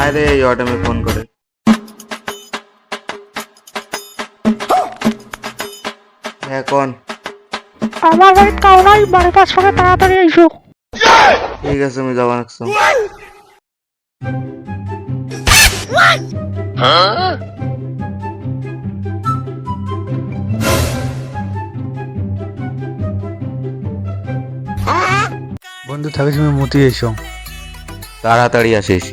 আরে এই অটামে ফোন করে। হ্যাঁ কোন? আমার বাড়িতে কাউ নাই, বাড়ির পাশ থেকে তাড়াতাড়ি এসো। ঠিক আছে আমি যাবো নাকছো। বন্ধু থাকিস তুমি মতি এসো। তাড়াতাড়ি আসিস।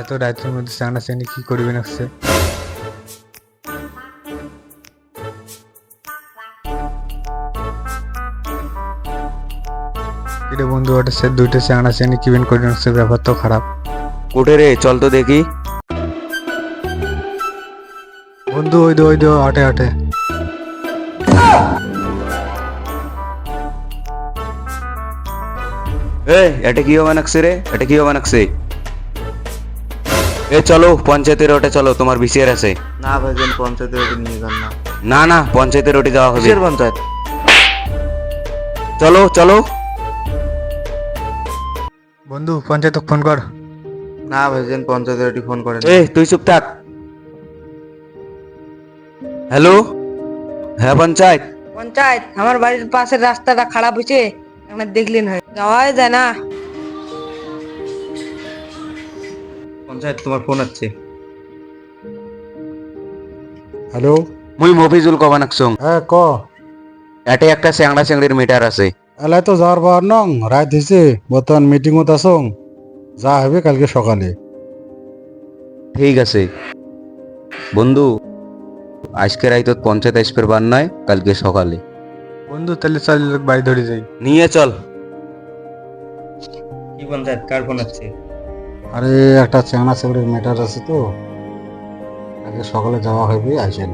এত রাতের মধ্যে চানা চানি কি করবে নাকছে? এটা বন্ধু ওটা সে দুইটা চানা চানি কিবেন করে নাকছে, ব্যাপার তো খারাপ। কোটে রে চল তো দেখি। বন্ধু ওই দো হাটে হাটে। এটা কি হবে নাকছে রে? এটা কি হবে নাকছে? চলো পঞ্চায়েতের ওটা চলো, তোমার বিসিআর আছে। না ভাইজান পঞ্চায়েতের ওটা নিয়ে যান না। না না পঞ্চায়েতের ওটি যাওয়া হবে। কিসের পঞ্চায়েত? চলো চলো। বন্ধু পঞ্চায়েত ফোন কর। না ভাইজান পঞ্চায়েতের ওটি ফোন করেন। তুই চুপ থাক। হ্যালো, হ্যাঁ পঞ্চায়েত। পঞ্চায়েত, আমার বাড়ির পাশের রাস্তাটা খারাপ হয়েছে, একটা দেখলেন হয়, যাওয়াই যায় না। পঞ্চায়েত তোমার ফোন আছে। হ্যালো। মুই মফিজুল কবান আকসং। হ্যাঁ ক। এটে একটা চ্যাংড়া চ্যাংড়ির মিটার আছে। এলাই তো যাওয়ার বার নং, রাত হয়েছে, বর্তমান মিটিং মত আসং, যা হবে কালকে সকালে। ঠিক আছে বন্ধু, আজকে রাইত পঞ্চায়েত আসবে বার নয়, কালকে সকালে। বন্ধু তাহলে চল বাড়ি ধরে যাই। নিয়ে চল। কি পঞ্চায়েত, কার ফোন আছে? আরে একটা চেংড়া চেংড়ির ম্যাটার আছে তো, আগে সকালে যাওয়া হবে, আসেন।